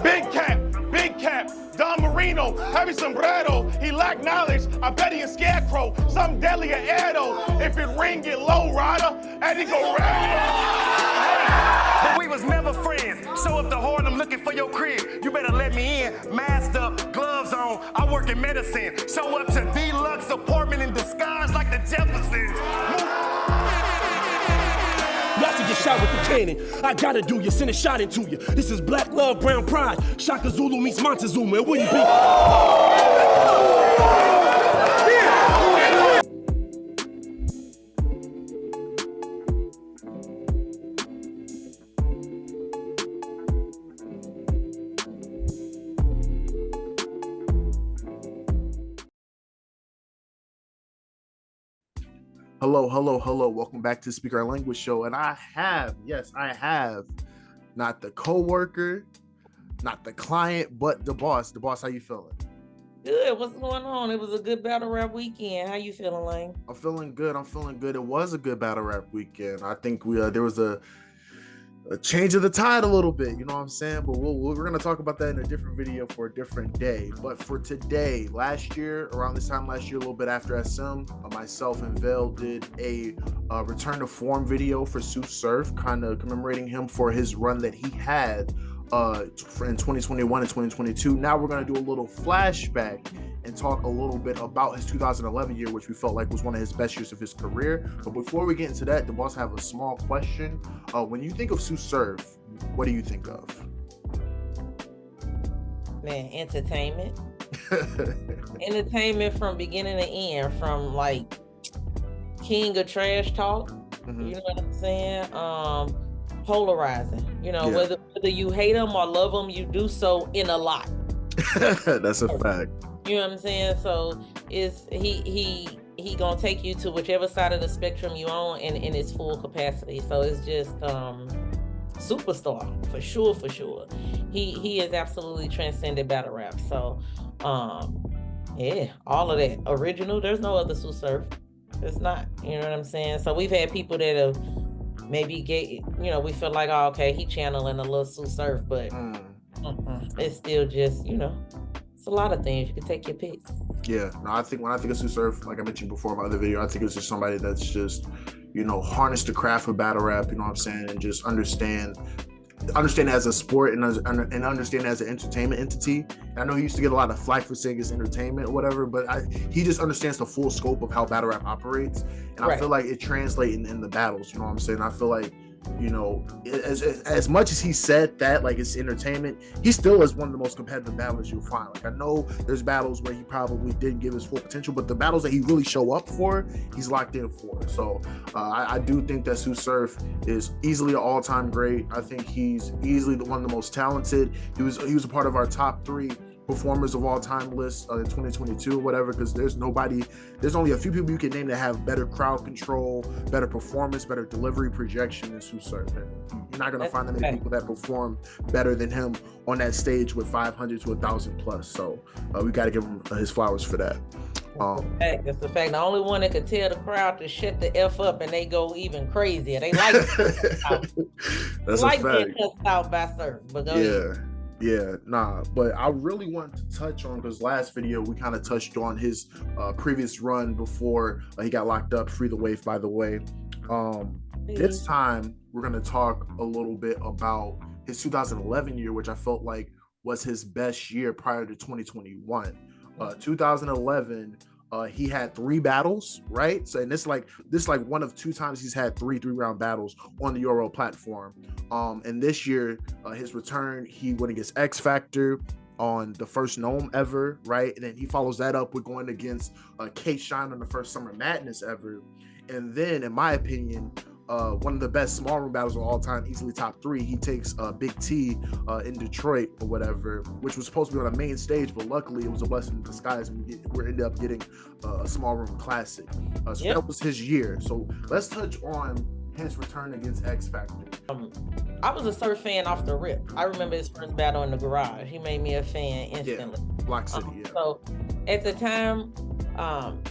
Big cap, Don Marino, heavy sombrero. He lack knowledge, I bet he a scarecrow. Something deadly a Edo. If it ring, get low, rider, and he go But we was never friends. Show up to Harlem looking for your crib. You better let me in. Masked up, gloves on. I work in medicine. Show up to deluxe apartment in disguise like the Jeffersons. Not to get shot with the cannon. I gotta do you, send a shot into you. This is Black Love, Brown Pride. Shaka Zulu meets Montezuma. And will you be? Hello. Welcome back to Speak Our Language Show. And I have not the co-worker, not the client, but the boss. The boss, how you feeling? Good. What's going on? It was a good battle rap weekend. How you feeling, Lang? I'm feeling good. It was a good battle rap weekend. I think there was a change of the tide a little bit, you know what I'm saying? But we're going to talk about that in a different video for a different day. But for today, around this time last year, a little bit after SM, myself and Vale did a return to form video for Tsu Surf, kind of commemorating him for his run that he had in 2021 and 2022. Now we're going to do a little flashback and talk a little bit about his 2011 year, which we felt like was one of his best years of his career. But before we get into that, the boss have a small question. When you think of Tsu Surf, what do you think of? Man, entertainment. Entertainment from beginning to end, from like king of trash talk. Mm-hmm. You know what I'm saying? Polarizing. You know, whether you hate him or love him, you do so in a lot. That's a fact. You know what I'm saying? So is he gonna take you to whichever side of the spectrum you on in its full capacity. So it's just superstar for sure. He is absolutely transcended battle rap. So yeah, all of that original. There's no other Tsu Surf. It's not. You know what I'm saying? So we've had people that have maybe we feel like, oh, okay, he channeling a little Tsu Surf, but it's still just, it's a lot of things. You can take your picks. Yeah, no, I think when I think of Tsu Surf, like I mentioned before in my other video, I think it's just somebody that's just, harness the craft of battle rap, you know what I'm saying, and just understand it as a sport and understand it as an entertainment entity. And I know he used to get a lot of flack for saying it's entertainment or whatever, but he just understands the full scope of how battle rap operates. And right. I feel like it translates in the battles, you know what I'm saying? I feel like, as much as he said that, like, it's entertainment, he still is one of the most competitive battlers you'll find. Like, I know there's battles where he probably didn't give his full potential, but the battles that he really show up for, he's locked in for. So I do think that Tsu Surf is easily an all-time great. I think he's easily one of the most talented. He was a part of our top 3 performers of all time list in 2022 or whatever, because there's only a few people you can name that have better crowd control, better performance, better delivery, projection than Tsu Surf. You're not going to find that many people that perform better than him on that stage with 500 to 1,000 plus. So we got to give him his flowers for that. That's the fact. The only one that could tell the crowd to shut the F up and they go even crazier. They like That's a fact. Being cussed out by Surf. But go ahead. Yeah, but I really want to touch on, because last video we kind of touched on his previous run before he got locked up, Free the Wave, by the way. This time we're going to talk a little bit about his 2011 year, which I felt like was his best year prior to 2021. 2011, he had 3 battles, right? So, and this like one of 2 times he's had 3-round battles on the Euro platform. And this year, his return, he went against X Factor on the first Gnome ever, right? And then he follows that up with going against K Shine on the first Summer Madness ever. And then, in my opinion, one of the best small room battles of all time, easily top 3. He takes Big T in Detroit or whatever, which was supposed to be on a main stage, but luckily it was a blessing in disguise, and we ended up getting a small room classic. That was his year. So let's touch on his return against X Factor. I was a Surf fan off the rip. I remember his first battle in the garage. He made me a fan instantly. Yeah, Block City, So at the time,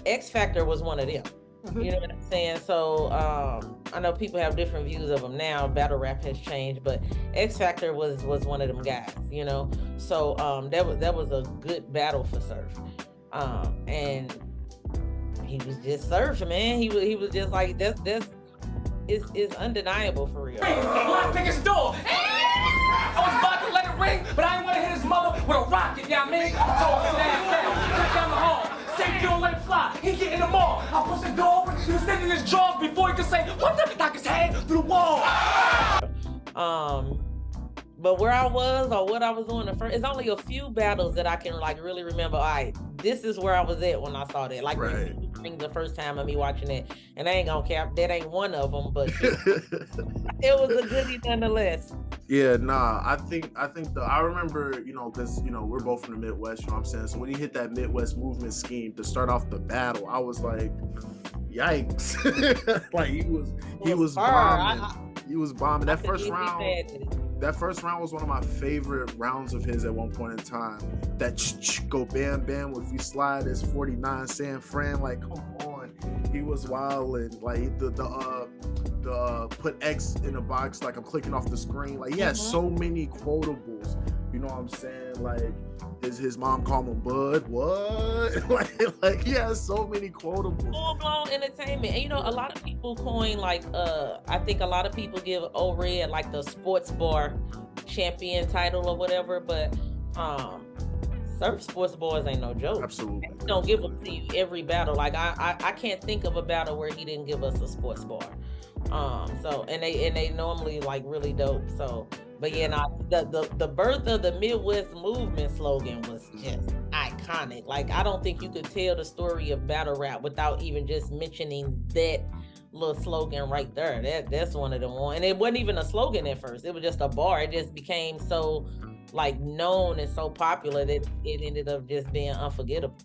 X Factor was one of them. You know what I'm saying? So I know people have different views of him now. Battle rap has changed, but X Factor was one of them guys, you know. So that was a good battle for Surf, and he was just Surf, man. He was just like that's it's undeniable for real. Lock pick his door. I was about to let it ring, but I didn't want to hit his mother with a rocket, you know what I mean? So cut down the hall. Safety don't let it fly. He get in the mall. I push the door open. He was sitting in his jaws before he could say, what the? Knock his head through the wall. But where I was or what I was doing the first, it's only a few battles that I can like really remember. All right, this is where I was at when I saw that. Like the first time of me watching it, and I ain't gonna cap, that ain't one of them, but it was a goodie nonetheless. Yeah, nah, I think I remember, you know, because, you know, we're both from the Midwest, you know what I'm saying? So when he hit that Midwest movement scheme to start off the battle, I was like, yikes. Like he was bombing. He was bombing. That first round was one of my favorite rounds of his at one point in time. That go bam bam if you slide as 49 San Fran, like come on. He was wild, and like the put X in the box, like I'm clicking off the screen. Like he has so many quotables, you know what I'm saying? Like his mom called him Bud, what? like he has so many quotables. Full-blown entertainment. And you know, a lot of people coin like I think a lot of people give O-Red like the sports bar champion title or whatever, but Surf sports bars ain't no joke. Absolutely. He don't give them to you every battle. Like I can't think of a battle where he didn't give us a sports bar. So and they normally like really dope. So but yeah, now the birth of the Midwest movement slogan was just iconic. Like I don't think you could tell the story of battle rap without even just mentioning that little slogan right there. That's one of them one. And it wasn't even a slogan at first. It was just a bar. It just became so like known and so popular that it ended up just being unforgettable.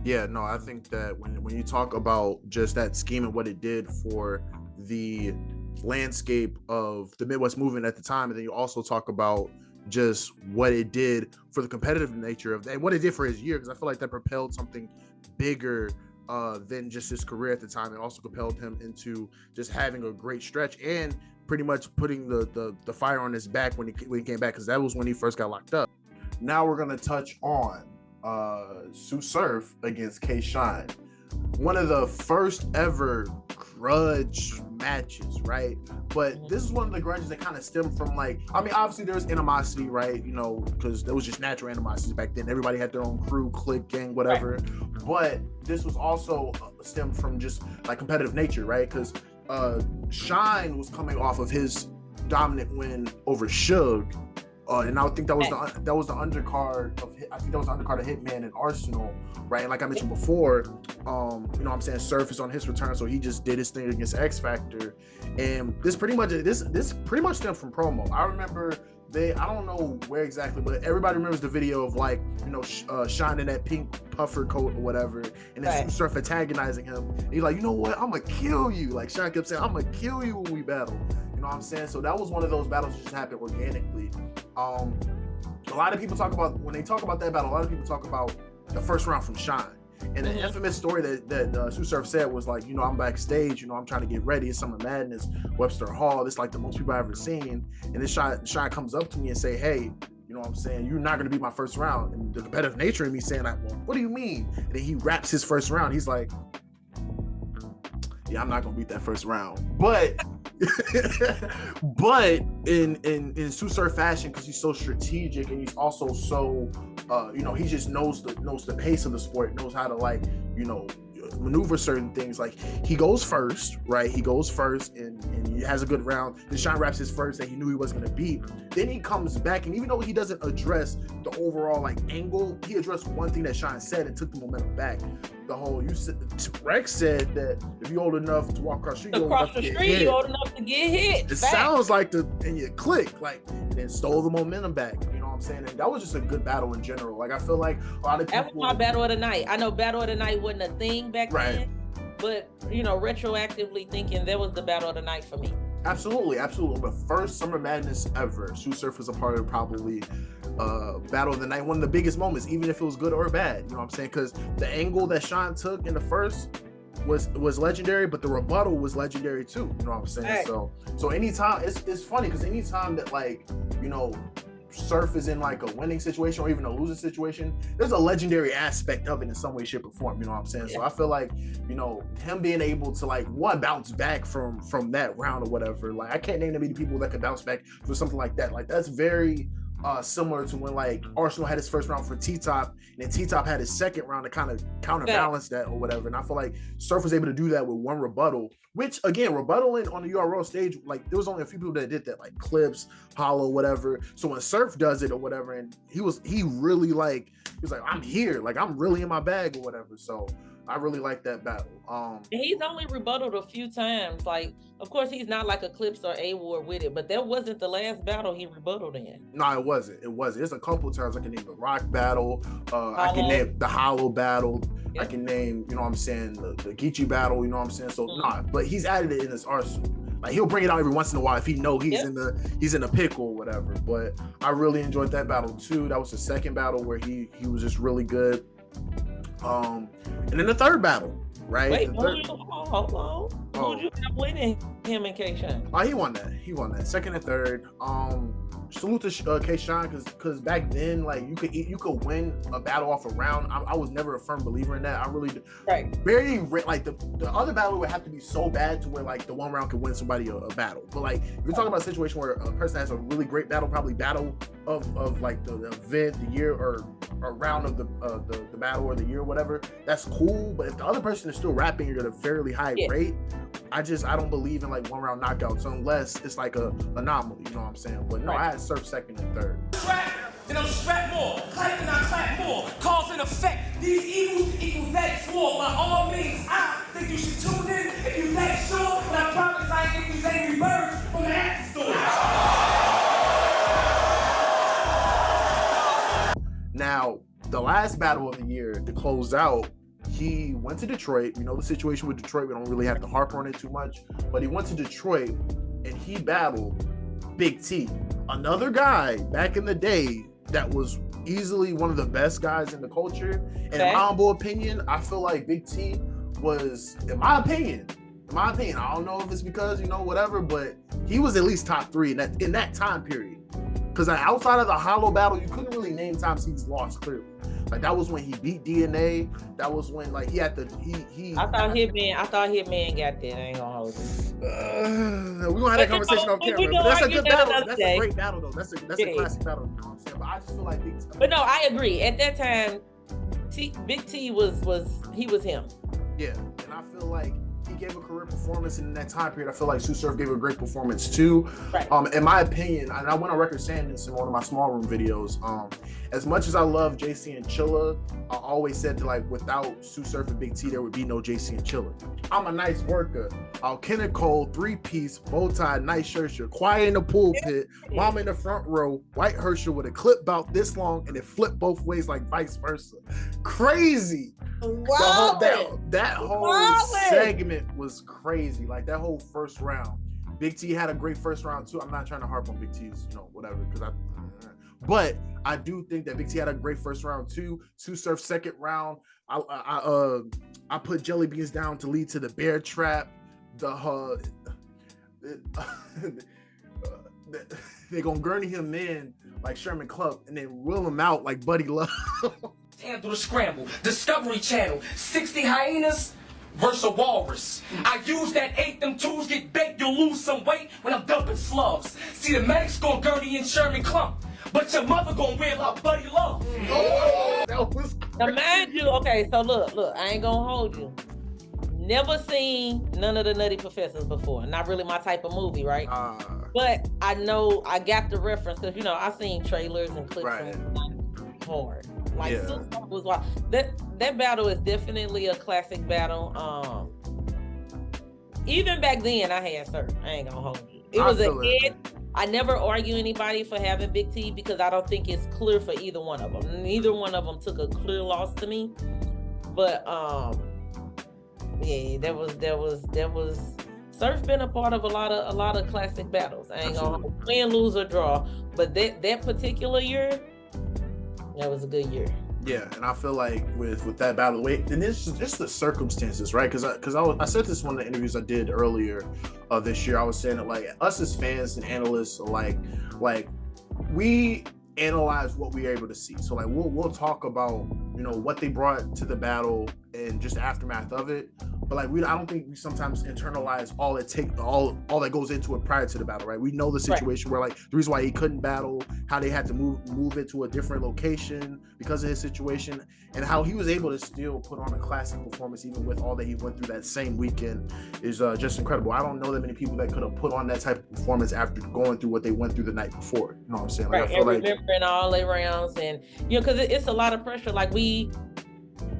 Yeah, no, I think that when you talk about just that scheme and what it did for the landscape of the Midwest movement at the time, and then you also talk about just what it did for the competitive nature of that, and what it did for his year, because I feel like that propelled something bigger than just his career at the time. It also propelled him into just having a great stretch and pretty much putting the fire on his back when he came back, because that was when he first got locked up. Now we're gonna touch on Tsu Surf against K-Shine. One of the first ever grudge matches, right? But this is one of the grudges that kind of stemmed from, like, I mean, obviously there's animosity, right? You know, because there was just natural animosity back then. Everybody had their own crew, clique, gang, whatever. Right. But this was also stemmed from just like competitive nature, right? Because Shine was coming off of his dominant win over Suge. And I think that was the undercard of Hitman and Arsenal, right? And like I mentioned before, you know what I'm saying, Surf is on his return, so he just did his thing against X Factor, and this pretty much stemmed from promo. I remember I don't know where exactly, but everybody remembers the video of, like, you know, Shine in that pink puffer coat or whatever, and then Tsu Surf antagonizing him. And he's like, you know what, I'm gonna kill you. Like Shine kept saying, I'm gonna kill you when we battle. You know what I'm saying? So that was one of those battles that just happened organically. A lot of people talk about, when they talk about that battle, a lot of people talk about the first round from Shine. And the infamous story that Tsu Surf said was like, you know, I'm backstage, you know, I'm trying to get ready. It's Summer Madness, Webster Hall. It's like the most people I've ever seen. And then Shine comes up to me and say, hey, you know what I'm saying, you're not going to be my first round. And the competitive nature in me saying, like, well, what do you mean? And then he raps his first round. He's like, yeah, I'm not going to beat that first round. But but in Tsu Surf fashion, because he's so strategic and he's also so you know, he just knows the pace of the sport, knows how to, like, you know, maneuver certain things. Like, he goes first, right? He goes first and he has a good round. Then Shine raps his first that he knew he wasn't gonna beat. Then he comes back, and even though he doesn't address the overall, like, angle, he addressed one thing that Shine said and took the momentum back. The whole, Rex said that if you're old enough to walk across the street, you're old enough to get hit. It sounds like and you click, like, and then stole the momentum back. You know what I'm saying? And that was just a good battle in general. Like, I feel like a lot of people. That was my battle of the night. I know battle of the night wasn't a thing back then, but, you know, retroactively thinking, that was the battle of the night for me. Absolutely. But first Summer Madness ever, Tsu Surf was a part of probably battle of the night, one of the biggest moments, even if it was good or bad. You know what I'm saying? Because the angle that Shine took in the first, was legendary, but the rebuttal was legendary too. You know what I'm saying? Right. So anytime it's funny because anytime that like, you know, Surf is in like a winning situation or even a losing situation, there's a legendary aspect of it in some way, shape, or form. You know what I'm saying? So I feel like, you know, him being able to like bounce back from that round or whatever. Like I can't name that many people that could bounce back for something like that. Like that's very similar to when like Arsenal had his first round for T-Top, and then T-Top had his second round to kind of counterbalance that or whatever. And I feel like Surf was able to do that with one rebuttal, which again, rebuttaling on the URL stage, like there was only a few people that did that, like Clips, Hollow, whatever. So when Surf does it or whatever, and he was like, I'm here, like I'm really in my bag or whatever. So I really like that battle. He's only rebutted a few times. Like, of course, he's not like Eclipse or A-War with it, but that wasn't the last battle he rebutted in. No, it wasn't. There's a couple of times I can name the Rock battle. I can name the Hollow battle. Yep. I can name, you know what I'm saying, the Geechee battle. You know what I'm saying. So but he's added it in his arsenal. Like he'll bring it out every once in a while if he know he's in the pickle or whatever. But I really enjoyed that battle too. That was the second battle where he was just really good. And then the third battle, right? Wait, hold on. Who'd you have winning him and K-Shine? Oh, he won that. Second and third. Salute to K-Shine because back then, like you could win a battle off a round. I was never a firm believer in that. I really very like the other battle would have to be so bad to where like the one round could win somebody a battle. But like you're talking about a situation where a person has a really great battle, probably battle of like the event, the year, or a round of the battle or the year, or whatever. That's cool. But if the other person is still rapping at a fairly high rate, I don't believe in like one round knockouts unless it's like a anomaly. You know what I'm saying? But no, I had Surf second and third. Strap, then I'm strapped more. Clap and I clap more. Cause and effect. These evils equal that war. By all means, I think you should tune in if you that sure. But I promise I ain't get these angry birds from the app store. Now, the last battle of the year to close out, he went to Detroit. You know the situation with Detroit. We don't really have to harp on it too much. But he went to Detroit and he battled Big T, another guy back in the day that was easily one of the best guys in the culture. And in my humble opinion, I feel like Big T was, in my opinion, I don't know if it's because, you know, whatever, but he was at least top 3 in that time period. Because outside of the Hollow battle, you couldn't really name times he's lost clearly. Like that was when he beat DNA. That was when like he had the I thought Hitman got that. I ain't gonna hold you. We're gonna have that conversation off camera. But that's a good battle. That's a great battle though. That's a classic battle. You know what I'm saying? But I just feel like Big T. But no, I agree. At that time, Big T was him. Yeah, and I feel like he gave a career performance in that time period. I feel like Tsu Surf gave a great performance too. Right. In my opinion, and I went on record saying this in one of my small room videos. As much as I love JC and Chilla, I always said that like without Tsu Surf and Big T, there would be no JC and Chilla. I'm a nice worker. Kenna Cole, 3-piece, bow tie, nice shirt, quiet in the pulpit, mom in the front row, white Herschel with a clip about this long and it flipped both ways like vice versa. Crazy. Wow. That whole segment was crazy. Like that whole first round. Big T had a great first round too. I'm not trying to harp on Big T's, you know, whatever, but I do think that Big T had a great first round too. Tsu Surf second round. I put Jelly Beans down to lead to the bear trap. They're gonna gurney him in like Sherman Club and then wheel him out like Buddy Love. Handle the scramble. Discovery Channel. 60 hyenas versus a walrus. I use that 8, them tools get baked, you'll lose some weight when I'm dumping slugs. See, the medics gon' gurney in Sherman Clump, but your mother gon' reel out Buddy Love. Oh, that was crazy. Now mind you, okay, so look, I ain't gonna hold you. Never seen none of the Nutty Professors before. Not really my type of movie, right? But I know I got the reference because, you know, I seen trailers and clips and hard. Like was wild. That battle is definitely a classic battle. Even back then I had Surf. I ain't gonna hold you. It was a hit. I never argue anybody for having Big T because I don't think it's clear for either one of them. Neither one of them took a clear loss to me. But yeah, there was Surf been a part of a lot of classic battles. I ain't gonna win, lose, or draw. But that particular year, that was a good year. Yeah, and I feel like with that battle, wait, and it's just the circumstances, right? Because I said this in one of the interviews I did earlier this year. I was saying that like us as fans and analysts, like we analyze what we are able to see. So like we'll talk about, you know, what they brought to the battle and just the aftermath of it. But like I don't think we sometimes internalize all that goes into it prior to the battle, right? We know the situation where like the reason why he couldn't battle, how they had to move it to a different location because of his situation, and how he was able to still put on a classic performance even with all that he went through that same weekend is just incredible. I don't know that many people that could have put on that type of performance after going through what they went through the night before. You know what I'm saying? Like, right, I feel and remembering all their rounds, and you know, because it's a lot of pressure. Like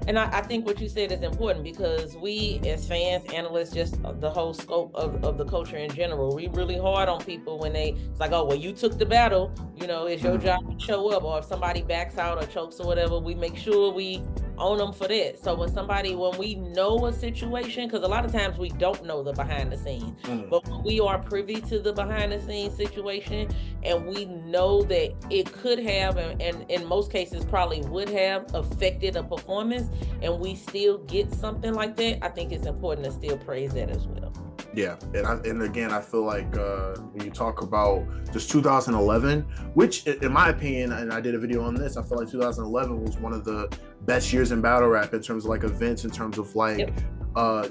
and I think what you said is important, because we as fans, analysts, just the whole scope of the culture in general, we really hard on people when it's like, oh, well, you took the battle, you know, it's your job to show up, or if somebody backs out or chokes or whatever, we make sure we own them for that. So when we know a situation, because a lot of times we don't know the behind the scenes, but when we are privy to the behind the scenes situation and we know that it could have, and in most cases probably would have affected a performance, and we still get something like that, I think it's important to still praise that as well. Yeah, and again, I feel like when you talk about just 2011, which in my opinion, and I did a video on this, I feel like 2011 was one of the best years in battle rap in terms of like events, in terms of like,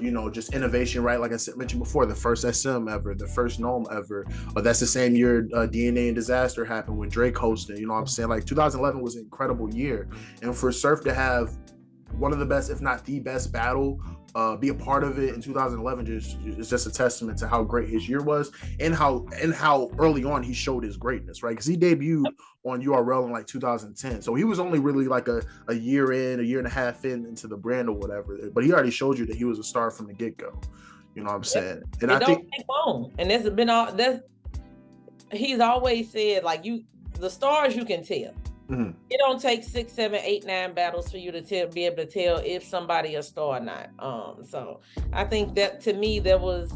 you know, just innovation, right? Like I mentioned before, the first SM ever, the first Gnome ever. That's the same year DNA and Disaster happened with Drake hosting. You know what I'm saying? Like 2011 was an incredible year, and for Surf to have one of the best, if not the best battle, be a part of it in 2011 is just a testament to how great his year was, and how early on he showed his greatness, right? Because he debuted on URL in like 2010, so he was only really like a year and a half into the brand or whatever, but he already showed you that he was a star from the get-go. You know what I'm saying? And I think take long, and this has been he's always said, like, the stars you can tell. It don't take 6, 7, 8, 9 battles for you to be able to tell if somebody a star or not. So I think that, to me, that was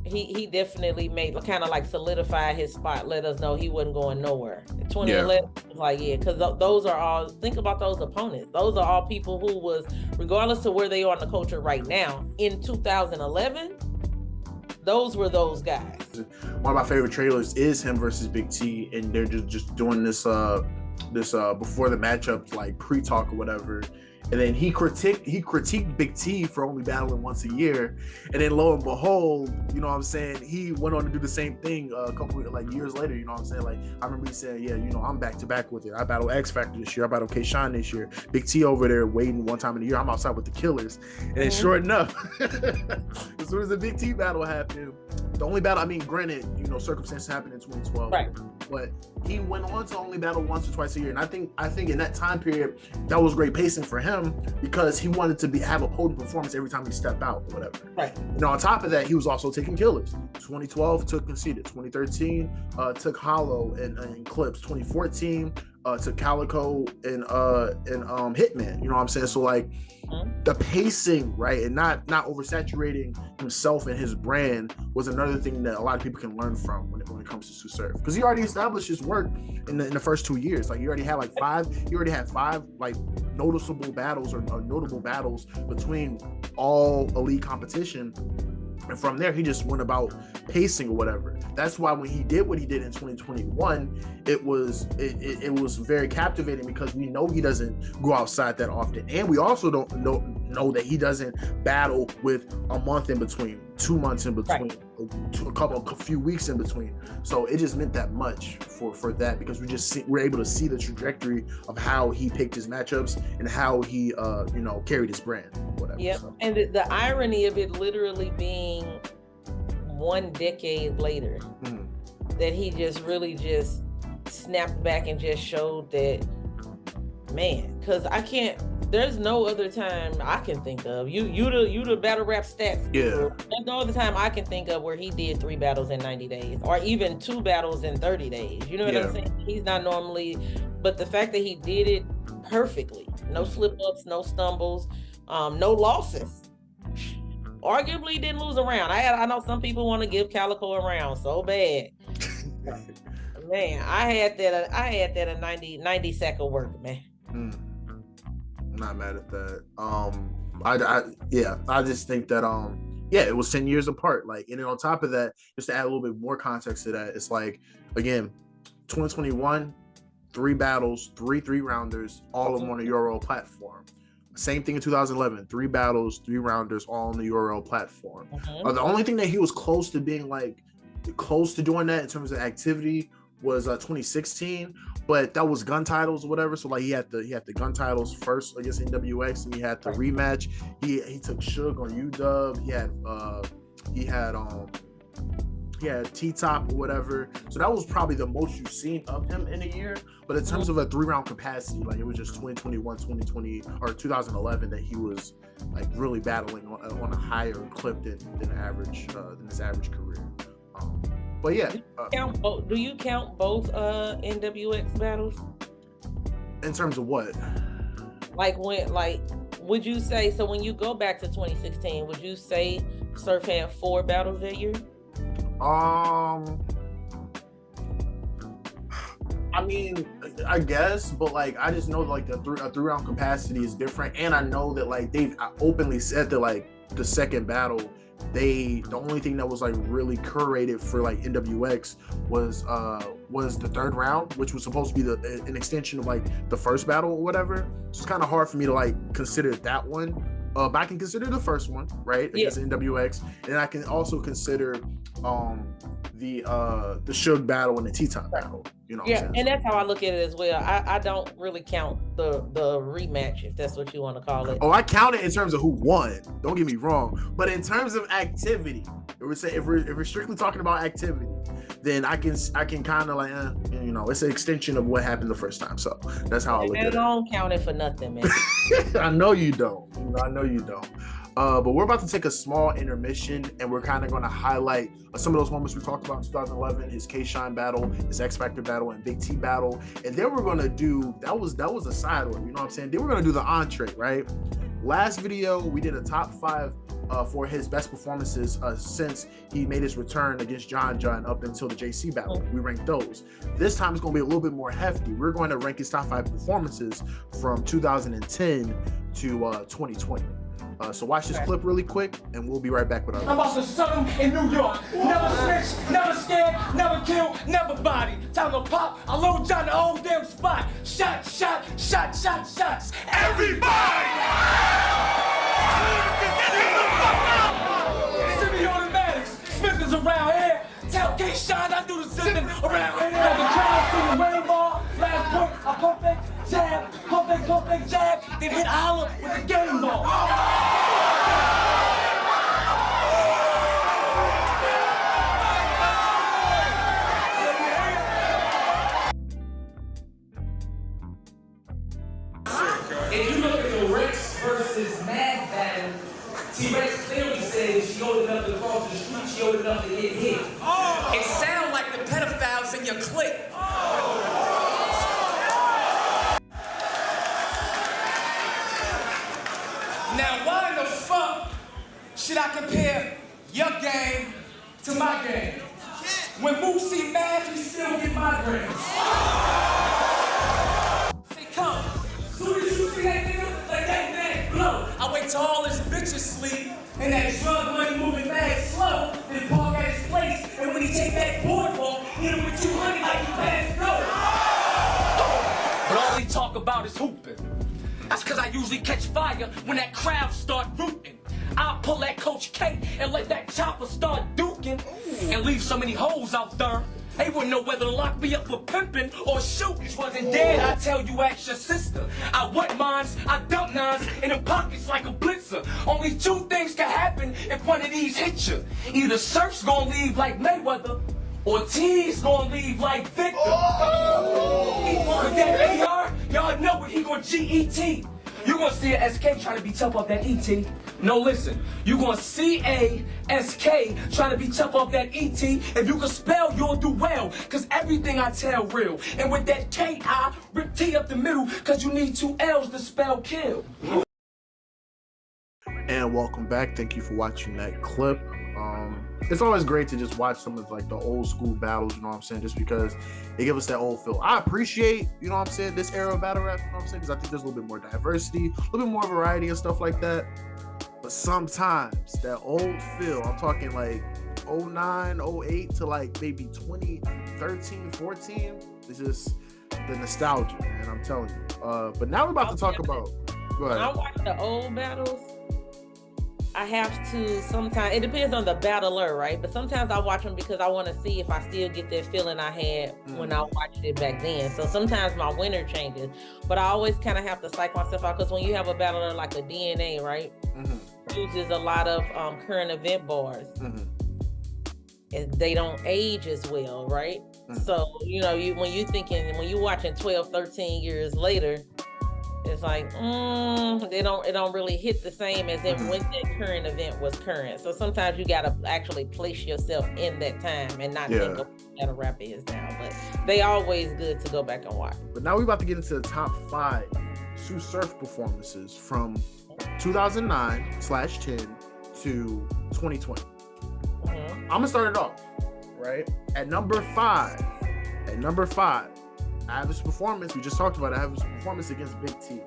he definitely made kind of like solidify his spot, let us know he wasn't going nowhere. 2011 was like, yeah, because those are all, think about those opponents. Those are all people who was, regardless of where they are in the culture right now, in 2011, those were those guys. One of my favorite trailers is him versus Big T, and they're just doing this before the matchup, like pre-talk or whatever. And then he critiqued Big T for only battling once a year, and then lo and behold, you know what I'm saying, he went on to do the same thing a couple like years later. You know what I'm saying? Like, I remember he said, yeah, you know, I'm back to back with it. I battle X Factor this year, I battle K-Shine this year. Big T over there waiting one time in the year, I'm outside with the Killers. And then sure enough, as soon as the Big T battle happened, the only battle, I mean, granted, you know, circumstances happened in 2012, right, but he went on to only battle once or twice a year. And I think in that time period, that was great pacing for him, because he wanted to have a potent performance every time he stepped out or whatever. Right. And on top of that, he was also taking Killers. 2012 took Conceited. 2013 took Hollow and Clips. 2014 took Calico and Hitman. You know what I'm saying? So like the pacing, right, and not oversaturating himself and his brand was another thing that a lot of people can learn from when it comes to Tsu Surf, because he already established his work in the first 2 years. Like, he already had five like noticeable battles or notable battles between all elite competition. And from there, he just went about pacing or whatever. That's why when he did what he did in 2021, it was very captivating, because we know he doesn't go outside that often. And we also don't know that he doesn't battle with a month in between, 2 months in between, a few weeks in between. So it just meant that much for that, because we're able to see the trajectory of how he picked his matchups and how he you know, carried his brand, whatever. Yep. So. And the irony of it literally being 1 decade later, that he just really just snapped back and just showed that, man, because there's no other time I can think of. You the battle rap stats. Yeah. There's no other time I can think of where he did 3 battles in 90 days, or even 2 battles in 30 days. You know what I'm saying? He's not normally, but the fact that he did it perfectly, no slip ups, no stumbles, no losses. Arguably didn't lose a round. I know some people want to give Calico a round so bad. Man, I had that a 90 second work, man. not mad at that. I just think that yeah, it was 10 years apart. Like, and then on top of that, just to add a little bit more context to that, it's like, again, 2021, 3 battles, 3 rounders, all of them on a URL platform. Same thing in 2011, 3 battles, 3 rounders, all on the URL platform. The only thing that he was close to being like close to doing that in terms of activity was 2016, but that was gun titles or whatever. So like he had the gun titles first against NWX, and he had the rematch. He took Suge on UW. He had T-Top or whatever. So that was probably the most you've seen of him in a year. But in terms of a 3-round capacity, like it was just 2021, 2020, or 2011 that he was like really battling on a higher clip than average than his average career. But yeah, do you count both NWX battles? In terms of what? Would you say, so when you go back to 2016, would you say Surf had 4 battles that year? I mean, I guess, but like I just know like a 3-round capacity is different, and I know that like they've openly said that like the second battle, the only thing that was like really curated for like NWX was the 3rd round, which was supposed to be an extension of like the first battle or whatever. It's kind of hard for me to like consider that one. But I can consider the first one, right, against NWX, and I can also consider the Suge battle and the T-Top battle. You know what I'm saying? And that's how I look at it as well. I don't really count the rematch, if that's what you want to call it. Oh, I count it in terms of who won. Don't get me wrong, but in terms of activity, if we're strictly talking about activity, then I can kind of like you know, it's an extension of what happened the first time. So that's how I look at it. I don't count it for nothing, man. I know you don't. I know you don't. But we're about to take a small intermission, and we're kind of going to highlight some of those moments we talked about in 2011, his K-Shine battle, his X Factor battle, and Big T battle. And then we're going to do, that was a side order, you know what I'm saying? Then we're going to do the entree, right? Last video, we did a top 5 for his best performances since he made his return against John up until the JC battle. We ranked those. This time it's going to be a little bit more hefty. We're going to rank his top 5 performances from 2010 to 2020. So watch this clip really quick, and we'll be right back with our. I'm about to son him in New York. Never snitch, never scared, never kill, never body. Time to pop, I load down the whole damn spot. Shots. Everybody! Semi-automatics. Smith is around here. Tell K-Shine I do the zipping around here. Got the crowd to the rainbow. Last point, I pump it, jab, then hit holler with the game ball. If you look at the Rex versus Mad battle, T-Rex clearly said she old enough to cross the street, she old enough to get hit. It sounds like the pedophiles in your clique. Now, why in the fuck should I compare your game to my game? When Moosey mad, he still get migraines. Say, come. Soon as you see that nigga, like that man blow. I wait till all his bitches sleep, and that drug money moving mad slow, then park at his place, and when he take that boardwalk, hit him with 200 like he passed go. But all he talk about is hooping. That's cause I usually catch fire when that crowd start rooting. I'll pull that Coach K and let that chopper start duking. And leave so many hoes out there, they wouldn't know whether to lock me up for pimping or shooting. Wasn't dead, I tell you, ask your sister. I wet mines, I dump nines in the pockets like a blitzer. Only 2 things can happen if one of these hit you. Either Surf's gonna leave like Mayweather, or T's gonna leave like Victor. With that AR, y'all know what he gonna GET. You gonna see a SK trying to be tough off that ET. No, listen, you gonna see a SK trying to be tough off that ET. If you can spell, you'll do well, cause everything I tell real. And with that KI, rip T up the middle, cause you need 2 L's to spell kill. And welcome back. Thank you for watching that clip. It's always great to just watch some of like the old school battles, you know what I'm saying, just because they give us that old feel. I appreciate, you know what I'm saying, this era of battle rap, you know what I'm saying, because I think there's a little bit more diversity, a little bit more variety and stuff like that. But sometimes that old feel, I'm talking like 09, 08 to like maybe 2013, 14, it's just the nostalgia, man, I'm telling you. But now we're about to talk about, go ahead. When I watch the old battles, I have to sometimes, it depends on the battler, right? But sometimes I watch them because I want to see if I still get that feeling I had when I watched it back then. So sometimes my winner changes, but I always kind of have to psych myself out, because when you have a battler like a DNA, right, uses a lot of current event bars, and they don't age as well, right? So, you know, when you're watching 12, 13 years later, it's like, it don't really hit the same as if when that current event was current. So sometimes you gotta actually place yourself in that time and not think of what a rap is now. But they always good to go back and watch. But now we're about to get into the top 5 Tsu Surf performances from 2009/10 to 2020. I'm gonna start it off, right? At number 5, I have this performance, we just talked about it, I have this performance against Big T.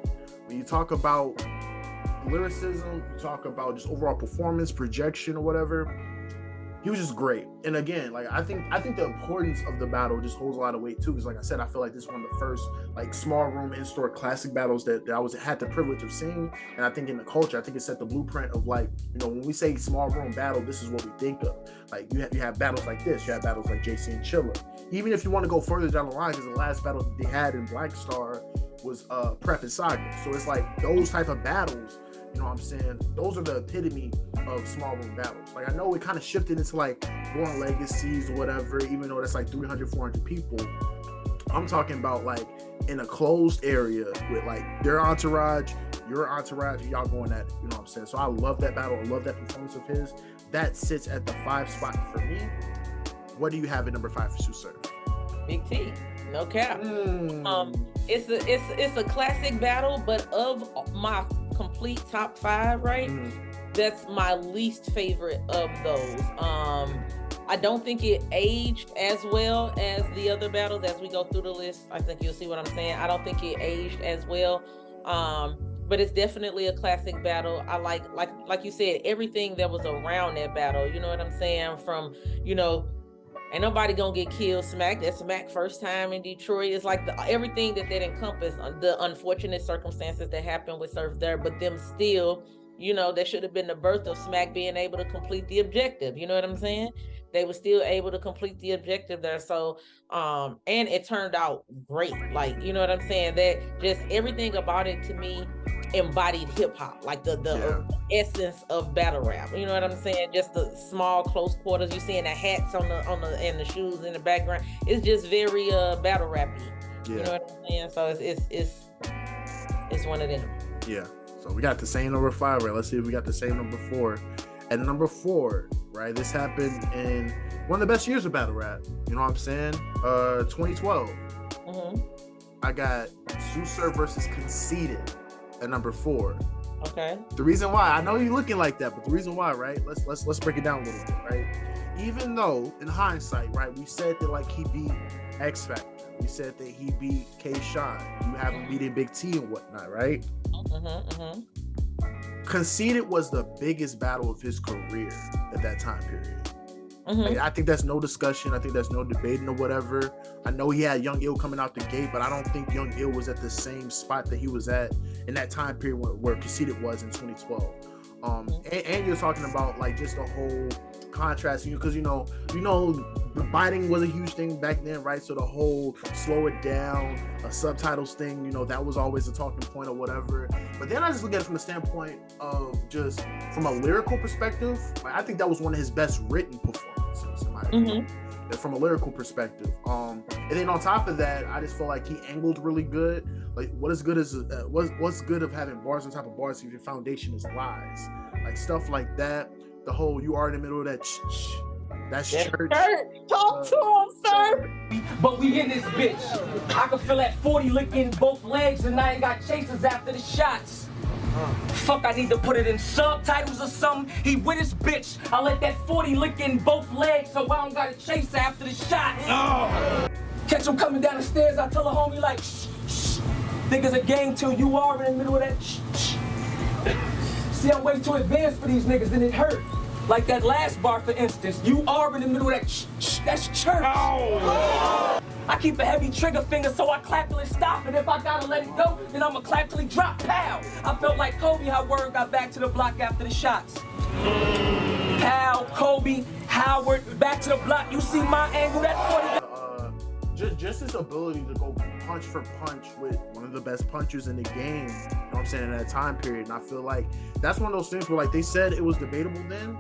When you talk about lyricism, you talk about just overall performance, projection or whatever, he was just great. And again, like I think the importance of the battle just holds a lot of weight too, because like I said, I feel like this is one of the first like small room in-store classic battles that I had the privilege of seeing. And I think in the culture, I think it set the blueprint of like, you know, when we say small room battle, this is what we think of. Like you have battles like this, you have battles like JC and Chilla. Even if you want to go further down the line, because the last battle that they had in Black Star was Prep and Saga. So it's like those type of battles, you know what I'm saying? Those are the epitome of small room battles. Like I know it kind of shifted into like Born Legacies or whatever, even though that's like 300, 400 people. I'm talking about like in a closed area with like their entourage, your entourage, and y'all going at it. You know what I'm saying? So I love that battle. I love that performance of his. That sits at the 5 spot for me. What do you have at number 5 for Tsu Surf? Big T, no cap. It's a classic battle, but of my complete top 5, right? That's my least favorite of those. I don't think it aged as well as the other battles. As we go through the list, I think you'll see what I'm saying. I don't think it aged as well. But it's definitely a classic battle. I like you said, everything that was around that battle. You know what I'm saying? From, you know, ain't nobody gonna get killed. Smack, that's Smack first time in Detroit. It's like everything that encompassed the unfortunate circumstances that happened with Surf there, but them still, you know, that should have been the birth of Smack being able to complete the objective. You know what I'm saying? They were still able to complete the objective there. So, and it turned out great. Like, you know what I'm saying? That just everything about it to me embodied hip hop, like the essence of battle rap. You know what I'm saying? Just the small close quarters. You seeing the hats on the and the shoes in the background. It's just very battle rappy. You know what I'm saying? So it's one of them. Yeah. So we got the same number 5, right? Let's see if we got the same number 4. At number 4, right? This happened in one of the best years of battle rap. You know what I'm saying? 2012. I got Tsu Surf versus Conceited at number 4. Okay. The reason why, I know you're looking like that, but the reason why, right? Let's break it down a little bit, right? Even though in hindsight, right, we said that like he beat X Factor, we said that he beat K Shine, you have him beating Big T and whatnot, right? Conceited was the biggest battle of his career at that time period. Like, I think that's no discussion. I think that's no debating or whatever. I know he had Young Ill coming out the gate, but I don't think Young Ill was at the same spot that he was at in that time period where Conceited was in 2012. And you're talking about like just the whole contrast, because you know the biting was a huge thing back then, right? So the whole slow it down, subtitles thing, you know, that was always a talking point or whatever. But then I just look at it from the standpoint of just from a lyrical perspective, like, I think that was one of his best written performances in my opinion. From a lyrical perspective. And then on top of that, I just feel like he angled really good. Like what's good of having bars on top of bars if your foundation is lies, like stuff like that. The whole you are in the middle of that that's church. Talk to him, sir. But we in this bitch. I can feel that 40 licking both legs and I ain't got chasers after the shots. Fuck, I need to put it in subtitles or something. He with his bitch. I let that 40 lick in both legs so I don't gotta chase after the shot. Catch him coming down the stairs, I tell a homie like, shh, shh. Think it's a game till you are in the middle of that shh, shh. See, I'm way too advanced for these niggas and it hurt. Like that last bar, for instance. You are in the middle of that shh, shh. That's church. I keep a heavy trigger finger so I clap till it stop, and if I gotta let it go, then I'ma clap till he drop, pow. I felt like Kobe how Word got back to the block after the shots. Pow, Kobe, Howard, back to the block. You see my angle, that 40. Just his ability to go punch for punch with one of the best punchers in the game, you know what I'm saying, in that time period. And I feel like that's one of those things where, like, they said it was debatable then,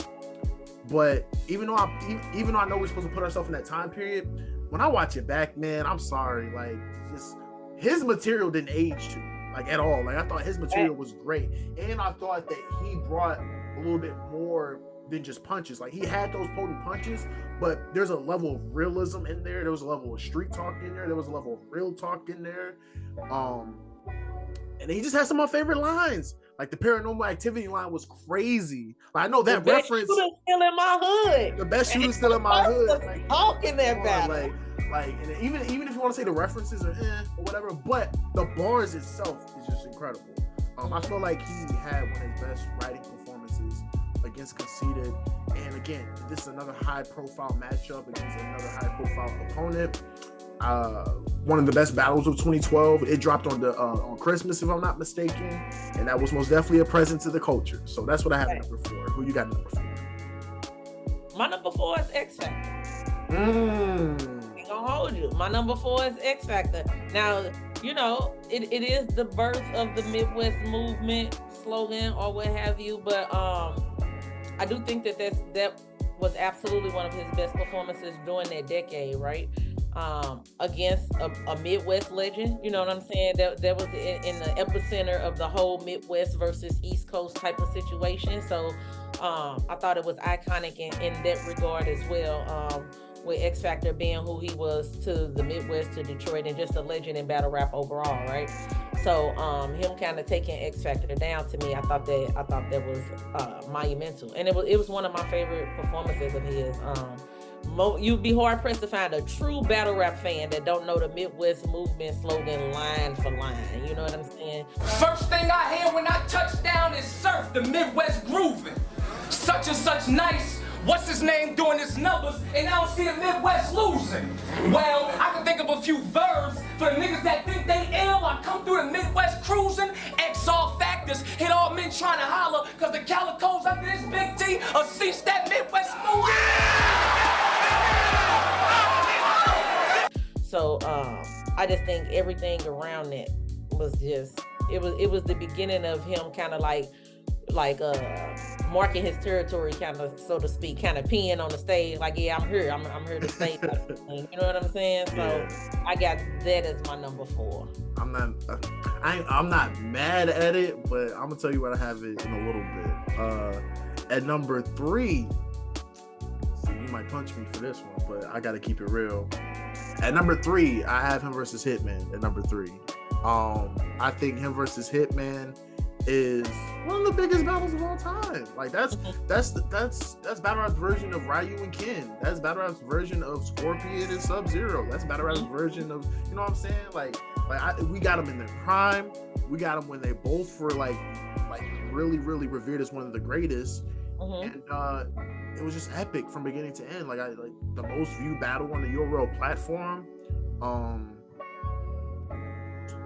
but even though I know we're supposed to put ourselves in that time period, when I watch it back, man, I'm sorry, like, just his material didn't age like at all. Like, I thought his material was great, and I thought that he brought a little bit more than just punches. Like, he had those potent punches, but there's a level of realism in there. There was a level of street talk in there. There was a level of real talk in there. And he just had some of my favorite lines. Like, the Paranormal Activity line was crazy. Like, I know that the reference. Best shooter still in my hood. The best shooter still in my hood. Like, talking that battle. Like, and even if you want to say the references are or whatever, but the bars itself is just incredible. I feel like he had one of his best writing performances against Conceited. And again, this is another high-profile matchup against another high-profile opponent. One of the best battles of 2012. It dropped on Christmas, if I'm not mistaken, and that was most definitely a present to the culture. So that's what I have at number 4. Who you got at number 4? My number 4 is X Factor. Ain't gonna hold you. My number 4 is X Factor. Now, you know, it is the birth of the Midwest movement slogan or what have you, but I do think that was absolutely one of his best performances during that decade, right? Against a Midwest legend, you know what I'm saying? That was in the epicenter of the whole Midwest versus East Coast type of situation. So I thought it was iconic in that regard as well. With X Factor being who he was to the Midwest, to Detroit, and just a legend in battle rap overall, right? So him kind of taking X Factor down, to me, I thought that was monumental, and it was one of my favorite performances of his. You'd be hard pressed to find a true battle rap fan that don't know the Midwest movement slogan line for line. You know what I'm saying? First thing I hear when I touch down is surf, the Midwest grooving. Such and such nice. What's his name doing his numbers, and I don't see the Midwest losing. Well, I can think of a few verbs for the niggas that think they ill. I come through the Midwest cruising, X all factors, hit all men trying to holler, cause the calicos under this big T cease that Midwest movement. So I just think everything around it was just, it was the beginning of him kind of like marking his territory, kind of, so to speak, kind of peeing on the stage, like, yeah, I'm here to stay. You know what I'm saying? So yeah. I got that as my number 4. I'm not mad at it, but I'm gonna tell you what I have it in a little bit. At number 3, see, you might punch me for this one, but I gotta keep it real. At number 3, I have him versus Hitman. At number 3, I think him versus Hitman is one of the biggest battles of all time. Like, that's Battle Rap's version of Ryu and Ken. That's Battle Rap's version of Scorpion and Sub-Zero. That's Battle Rap's version of, you know what I'm saying? We got them in their prime. We got them when they both were like really, really revered as one of the greatest. And it was just epic from beginning to end. Like the most viewed battle on the URL platform.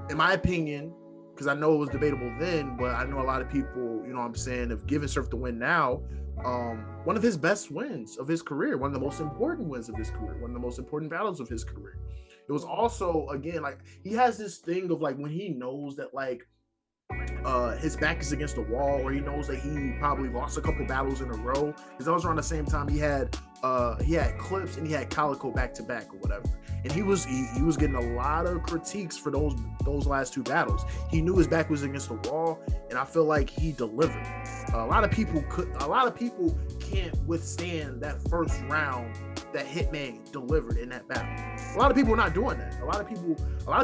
In my opinion, because I know it was debatable then, but I know a lot of people, you know what I'm saying, have given Surf the win now. One of his best wins of his career, one of the most important wins of his career, one of the most important battles of his career. It was also, again, like, he has this thing of, like, when he knows that, like, his back is against the wall, or he knows that he probably lost a couple battles in a row, because that was around the same time he had Clips and he had Calico back to back or whatever, and he was getting a lot of critiques for those last 2 battles. He knew his back was against the wall, and I feel like he delivered. A lot of people can't withstand that first round that Hitman delivered in that battle. A lot of people are not doing that. A lot of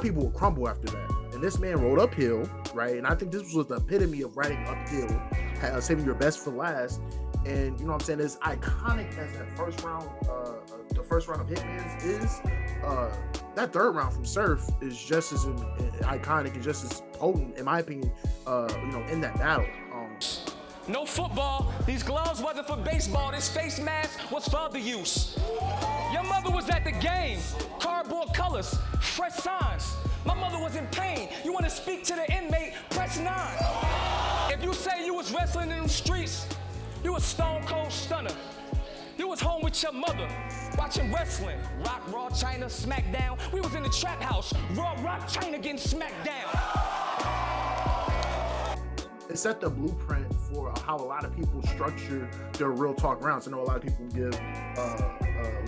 people will crumble after that. and this man rode uphill, right? And I think this was the epitome of riding uphill, saving your best for last. And you know what I'm saying? As iconic as that first round, the first round of Hitman's is, that third round from Surf is just as iconic and just as potent, in my opinion, you know, in that battle. No football, these gloves wasn't for baseball, this face mask was for other use. Your mother was at the game, cardboard colors, fresh signs. My mother was in pain. You wanna speak to the inmate, press 9. If you say you was wrestling in the streets, you was stone cold stunner. You was home with your mother, watching wrestling. Rock, Raw, China, SmackDown. We was in the trap house, Raw, Rock, China getting smacked down. It set the blueprint for how a lot of people structure their real talk rounds. I know a lot of people give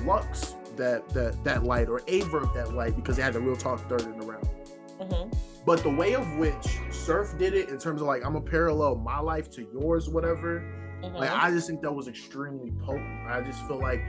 Lux that light, or Averb that light, because they had the real talk third in the round. But the way of which Surf did it, in terms of like, I'm gonna parallel my life to yours, whatever. Like, I just think that was extremely potent. I just feel like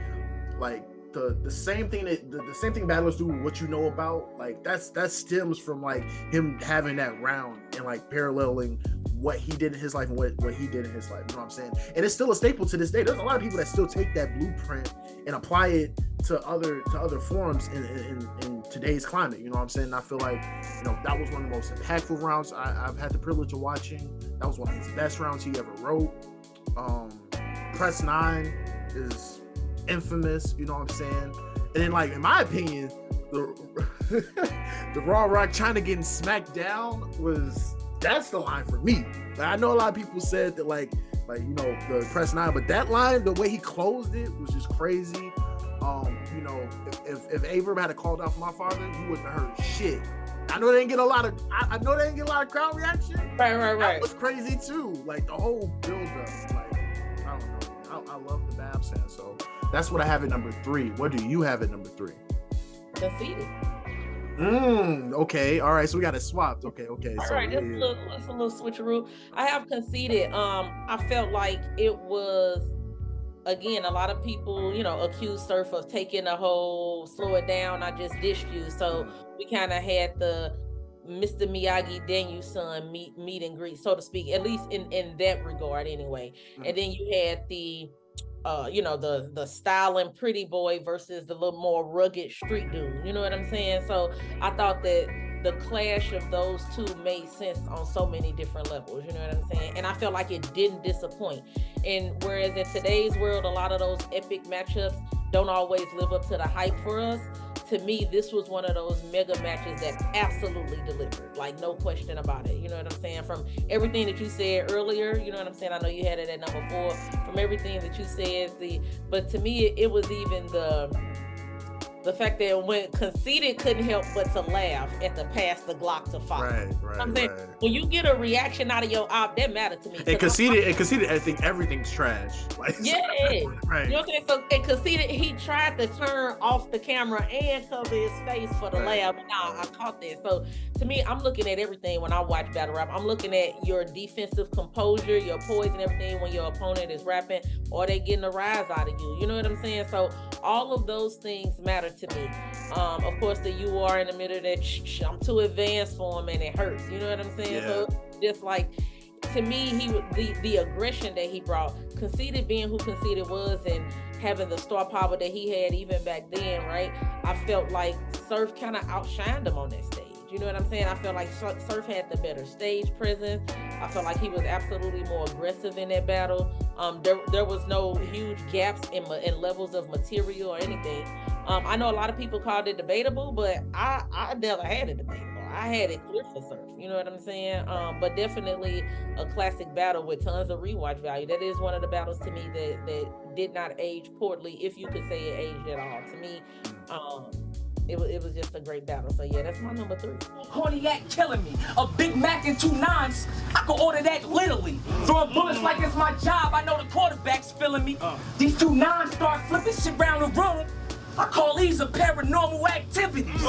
the same thing that the same thing battlers do with what you know about, like that stems from like him having that round and like paralleling what he did in his life and what he did in his life. You know what I'm saying? And it's still a staple to this day. There's a lot of people that still take that blueprint and apply it to other forums in today's climate. You know what I'm saying? And I feel like, you know, that was one of the most impactful rounds I've had the privilege of watching. That was one of his best rounds he ever wrote. Press 9 is infamous, you know what I'm saying? And then, like, in my opinion, the Raw Rock China getting smacked down that's the line for me. Like, I know a lot of people said that like you know, the Press 9, but that line, the way he closed it was just crazy. You know, if Averb had called out for my father, he wouldn't have heard shit. I know they didn't get a lot of crowd reaction. Right. That was crazy too. Like, the whole build up. Like, I don't know. I love the Bab sound. So that's what I have at number 3. What do you have at number 3? Conceited. Okay. All right. So we got it swapped. Okay. All So, right, that's a little switcheroo. I have Conceited. I felt like it was, again, a lot of people, you know, accused Surf of taking a whole slow it down, I just dished you. So we kind of had the Mr. Miyagi Danielson meet and greet, so to speak, at least in that regard anyway. And then you had the you know, the styling pretty boy versus the little more rugged street dude. You know what I'm saying? So I thought that the clash of those two made sense on so many different levels. You know what I'm saying? And I felt like it didn't disappoint. And whereas in today's world, a lot of those epic matchups don't always live up to the hype for us, to me, this was one of those mega matches that absolutely delivered, like, no question about it. You know what I'm saying? From everything that you said earlier, you know what I'm saying? I know you had it at number 4. From everything that you said, but to me, it was even the fact that when Conceited couldn't help but to laugh at the pass the Glock to Fox. Right. I'm saying, when you get a reaction out of your op, that mattered to me. And Conceited, I think everything's trash. Like, yeah. Right. You know what I'm saying? So, and Conceited, he tried to turn off the camera and cover his face for the laugh. Nah, I caught that. So to me, I'm looking at everything when I watch battle rap. I'm looking at your defensive composure, your poise and everything when your opponent is rapping, or they getting a rise out of you. You know what I'm saying? So all of those things matter to me. Of course, the you are in the middle that I'm too advanced for him and it hurts. You know what I'm saying? Yeah. So just like, to me, the aggression that he brought, Conceited being who Conceited was and having the star power that he had even back then, right? I felt like Surf kind of outshined him on that stage. You know what I'm saying? I felt like Surf had the better stage presence. I felt like he was absolutely more aggressive in that battle. There was no huge gaps in levels of material or anything. I know a lot of people called it debatable, but I never had it debatable. I had it clear for Surf. You know what I'm saying? But definitely a classic battle with tons of rewatch value. That is one of the battles to me that did not age poorly, if you could say it aged at all. To me, it was just a great battle. So yeah, that's my number 3. Cognac killing me. A Big Mac and 2 9s. I could order that literally. Throwing bullets like it's my job. I know the quarterback's feeling me. These 2 9s start flipping shit around the room. I call these a paranormal activities.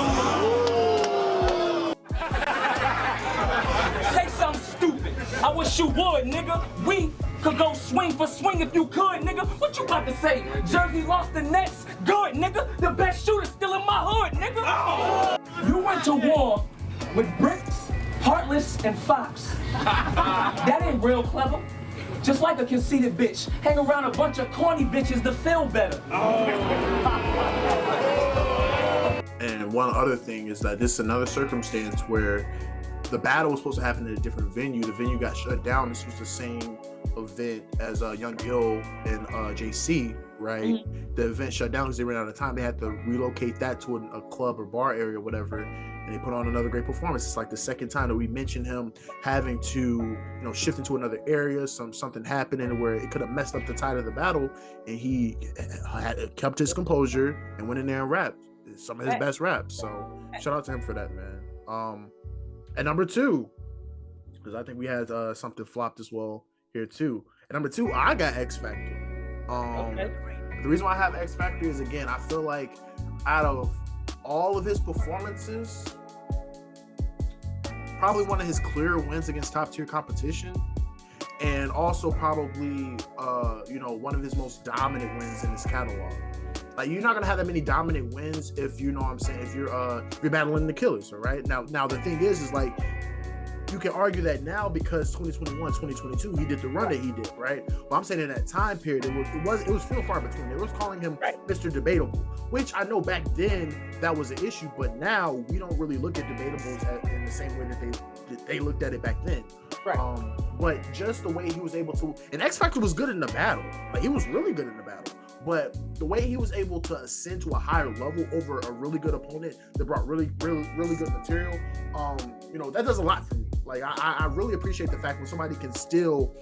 Say something stupid. I wish you would, nigga. We could go swing for swing if you could, nigga. What you about to say? Jersey lost the Nets? Good, nigga. The best shooter still in my hood, nigga. You went to war with bricks Heartless and Fox. That ain't real clever. Just like a conceited bitch. Hang around a bunch of corny bitches to feel better. And one other thing is that this is another circumstance where the battle was supposed to happen at a different venue. The venue got shut down. This was the same event as Young Ill and JC, right? Mm-hmm. The event shut down because they ran out of time. They had to relocate that to a club or bar area or whatever, and they put on another great performance. It's like the second time that we mentioned him having to, shift into another area. Something happening where it could have messed up the tide of the battle, and he had kept his composure and went in there and rapped some of his best raps. So shout out to him for that, man. At number 2, because I think we had something flopped as well here too. At number 2, I got X Factor. The reason why I have X Factor is, again, I feel like out of all of his performances, probably one of his clear wins against top tier competition, and also probably one of his most dominant wins in his catalog. Like, you're not gonna have that many dominant wins if you know what I'm saying, if you're battling the killers, all right? Now the thing is like, you can argue that now because 2021, 2022, he did the run that he did, right? But I'm saying in that time period, it was few and far between. They was calling him Mr. Debatable, which I know back then that was an issue, but now we don't really look at debatables in the same way that they looked at it back then. Right. But just the way he was able to, and X Factor was good in the battle. Like, he was really good in the battle. But the way he was able to ascend to a higher level over a really good opponent that brought really good material, that does a lot for me. Like, I really appreciate the fact when somebody can still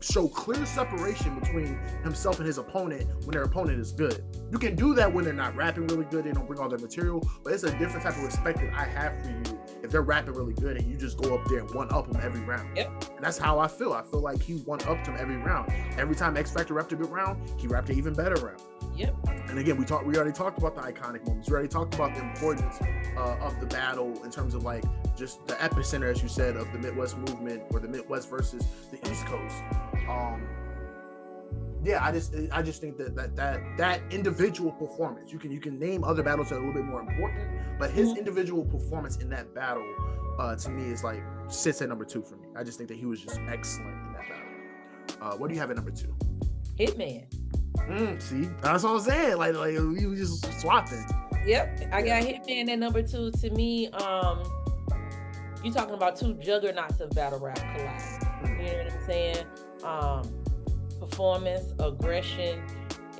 show clear separation between himself and his opponent when their opponent is good. You can do that when they're not rapping really good, they don't bring all their material, but it's a different type of respect that I have for you if they're rapping really good and you just go up there and one-up them every round. Yep. And that's how I feel. I feel like he one-upped him every round. Every time X Factor rapped a good round, he rapped an even better round. Yep. And again, we already talked about the iconic moments. We already talked about the importance of the battle in terms of like just the epicenter, as you said, of the Midwest movement, or the Midwest versus the East Coast. I just think that individual performance, you can name other battles that are a little bit more important, but his individual performance in that battle, to me, is like sits at number 2 for me. I just think that he was just excellent in that battle. What do you have at number 2? Hitman. See, that's what I'm saying. Like we were just swapping. Yep, I got Hitman at number 2. To me, you talking about 2 juggernauts of battle rap collide. You know what I'm saying? Performance, aggression,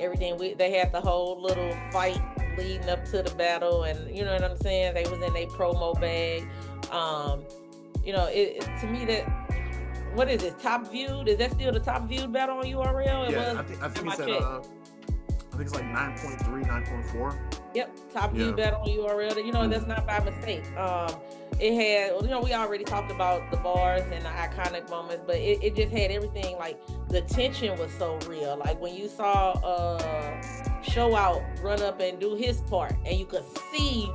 everything. They had the whole little fight leading up to the battle, and you know what I'm saying? They was in their promo bag. To me, that, what is it, top viewed? Is that still the top viewed battle on URL? I think it's at, I think it's like 9.3, 9.4. Yep, top viewed battle on URL. That's not by mistake. It had, we already talked about the bars and the iconic moments, but it just had everything. Like, the tension was so real. Like, when you saw Show Out run up and do his part, and you could see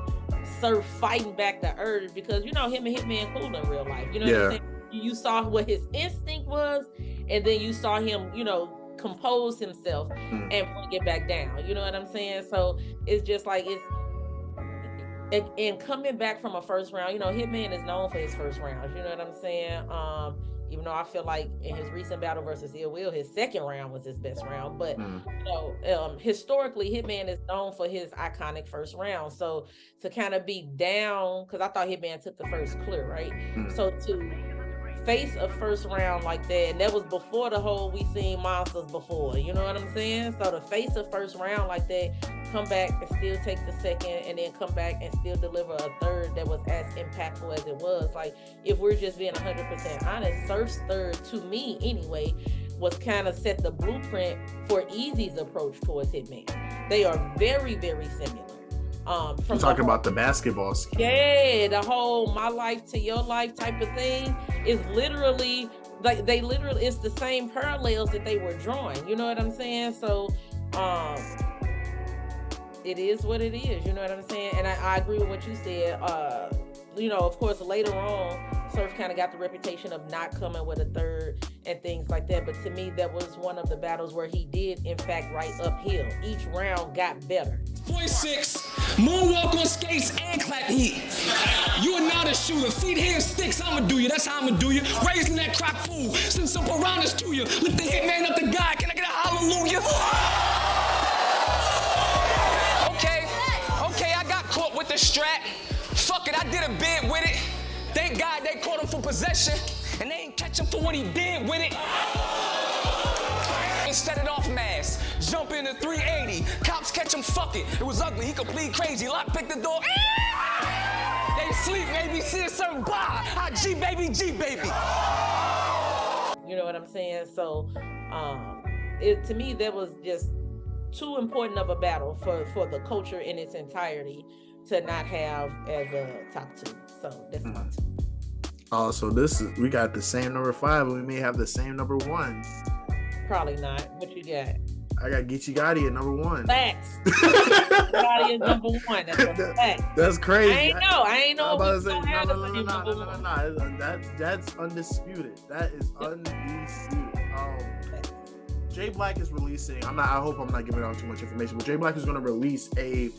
Surf fighting back the urge, because him and Hitman cool in real life. You know what I'm saying? You saw what his instinct was, and then you saw him, compose himself and bring it back down. You know what I'm saying? So it's just like, and coming back from a first round, Hitman is known for his first rounds. You know what I'm saying? Even though I feel like in his recent battle versus Ill Will, his second round was his best round. But historically, Hitman is known for his iconic first round. So to kind of be down, because I thought Hitman took the first clear, right? So to face a first round like that, and that was before the whole we seen monsters before, you know what I'm saying? So to face a first round like that, come back and still take the second, and then come back and still deliver a third that was as impactful as it was. Like, if we're just being 100% honest, Surf's third, to me anyway, was kind of set the blueprint for Eazy's approach towards Hitman. They are very, very similar. From talking about the basketball scheme. Yeah, the whole my life to your life type of thing is literally like it's the same parallels that they were drawing. You know what I'm saying? So it is what it is. You know what I'm saying? And I agree with what you said. Of course, later on, Surf kind of got the reputation of not coming with a third and things like that. But to me, that was one of the battles where he did, in fact, right uphill. Each round got better. 46, moonwalk on skates and clap heat. You are not a shooter. Feet, hands, sticks, I'ma do you. That's how I'ma do you. Raising that crack fool. Send some piranhas to you. Lift the hitman up to God. Can I get a hallelujah? Okay, I got caught with the strap. Fuck it, I did a bid with it. Thank God they caught him for possession. And they ain't catch him for what he did with it. And set it off mask. Jump into 380. Cops catch him, fuck it. It was ugly, he complete crazy. Lock, pick the door. They sleep, maybe see a certain bar. G baby. You know what I'm saying? So, to me, that was just too important of a battle for the culture in its entirety to not have as a top 2. So that's my 2. So we got the same number 5, and we may have the same number 1. Probably not. What you got? I got Geechee Gotti at number 1. Facts. Gotti is number 1. That's a fact. That's crazy. I ain't know. I'm about to say, no. That's undisputed. That is undisputed. Jay Black is releasing. I hope I'm not giving out too much information, but Jay Black is going to release a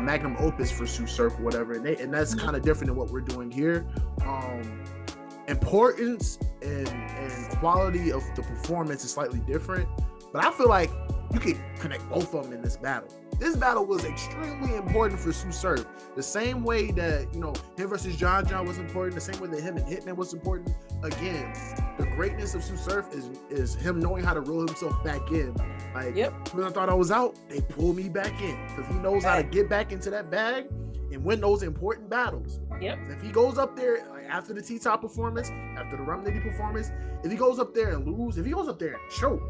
magnum opus for Tsu Surf or whatever, and that's kind of different than what we're doing here. Importance and quality of the performance is slightly different, but I feel like you can connect both of them in this battle. This battle was extremely important for Tsu Surf. The same way that, him versus John was important, the same way that him and Hitman was important. Again, the greatness of Tsu Surf is him knowing how to reel himself back in. Like, when I thought I was out, they pulled me back in, because he knows how to get back into that bag and win those important battles. If he goes up there, like after the T-Top performance, after the Rum Nitty performance, if he goes up there and lose, if he goes up there and choke,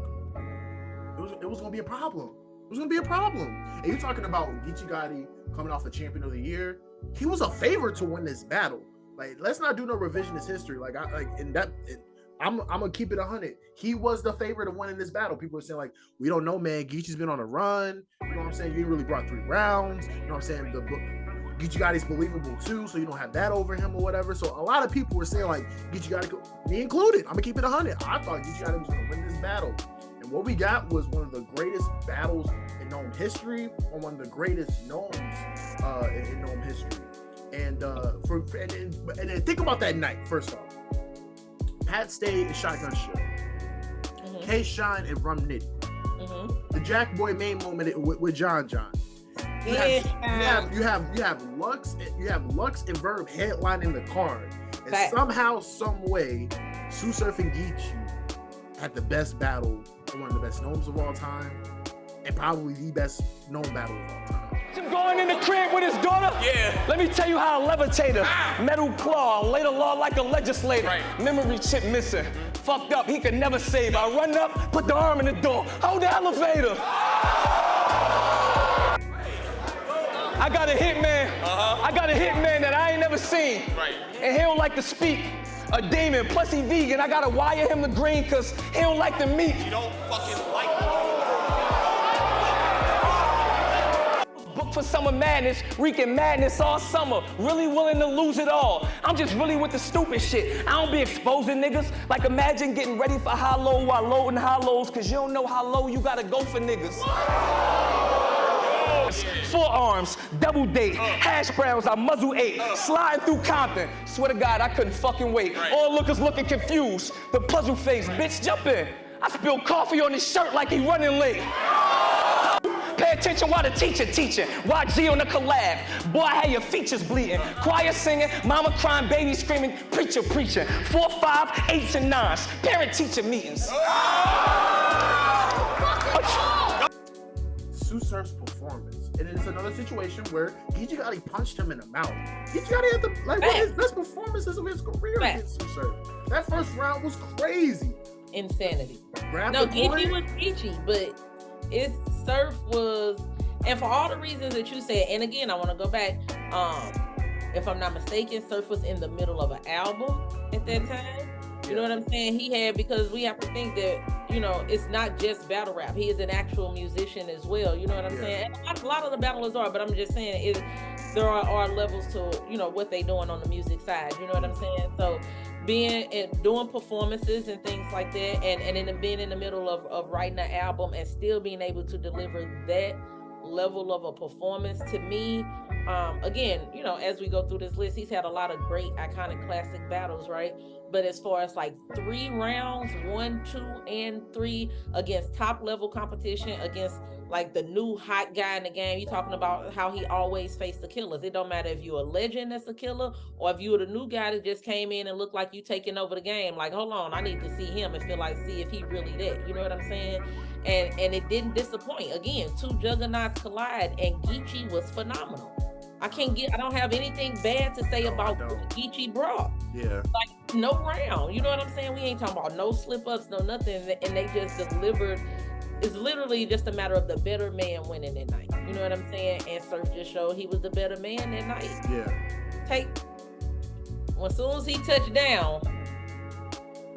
it was going to be a problem. It was going to be a problem. And you're talking about Geechee Gotti coming off a Champion of the Year. He was a favorite to win this battle. Like, let's not do no revisionist history. I'm gonna keep it 100. He was the favorite of winning this battle. People are saying, like, we don't know, man. Geechee's been on a run. You know what I'm saying? You ain't really brought 3 rounds. You know what I'm saying? Geechee Gotti's believable too, so you don't have that over him or whatever. So a lot of people were saying, like, Geechee Gotti, me included, I'm gonna keep it 100. I thought Geechee Gotti was gonna win this battle. And what we got was one of the greatest battles in Gnome history, or one of the greatest Gnomes in Gnome history. And then think about that night. First off, Pat Stay and Shotgun Shook, K Shine and Rum Nitty, the Jack Boy main moment with John. You have Lux and Verb headlining the card, and somehow, some way, Tsu Surf and Geechee had the best battle, one of the best Gnomes of all time, and probably the best Gnome battle of all time. Him going in the crib with his daughter? Yeah. Let me tell you how a levitator, metal claw, lay the law like a legislator. Memory chip missing. Fucked up, he could never save. I run up, put the arm in the door, hold the elevator. I got a hitman. I got a hitman that I ain't never seen. And he don't like to speak. A demon, plus he vegan. I gotta wire him the green cause he don't like the meat. You don't fucking like me. Book for summer madness, wreaking madness all summer. Really willing to lose it all. I'm just really with the stupid shit. I don't be exposing niggas. Like imagine getting ready for high low while loading high lows, cause you don't know how low you gotta go for niggas. Forearms, double date, hash browns, I muzzle 8, sliding through Compton. Swear to God, I couldn't fucking wait. All lookers looking confused. The puzzle face, bitch, jump in. I spilled coffee on his shirt like he running late. Pay attention while the teacher teaching. YG on the collab. Boy, I had your features bleeding. Choir singing, mama crying, baby screaming, preacher preaching. 4, 5, 8s and 9s. Parent-teacher meetings. Tsu Surf's performance, and it's another situation where Geechee Gotti punched him in the mouth. Geechee Gotti had one of his best performances of his career against Tsu Surf. That first round was crazy. Insanity. Geechee was Geechee, but Surf was, and for all the reasons that you said, and again, I want to go back, if I'm not mistaken, Surf was in the middle of an album at that time. You know what I'm saying? He had, because we have to think that, it's not just battle rap. He is an actual musician as well. You know what I'm saying? And a lot of the battlers are, but I'm just saying there are levels to, what they doing on the music side. You know what I'm saying? So doing performances and things like that, and then being in the middle of writing an album and still being able to deliver that level of a performance to me. Again, you know, as we go through this list, he's had a lot of great iconic classic battles, right? But as far as like 3 rounds, 1, 2, and 3 against top level competition, against like the new hot guy in the game, you're talking about how he always faced the killers. It don't matter if you're a legend that's a killer or if you're the new guy that just came in and looked like you taking over the game. Like, hold on, I need to see him and feel like, see if he really that. You know what I'm saying? And it didn't disappoint. Again, 2 juggernauts collide, and Geechee was phenomenal. I don't have anything bad to say about what Geechee brought. Yeah. Like, no round. You know what I'm saying? We ain't talking about no slip-ups, no nothing. And they just delivered. It's literally just a matter of the better man winning that night. You know what I'm saying? And Surf just showed he was the better man that night. Yeah. As soon as he touched down,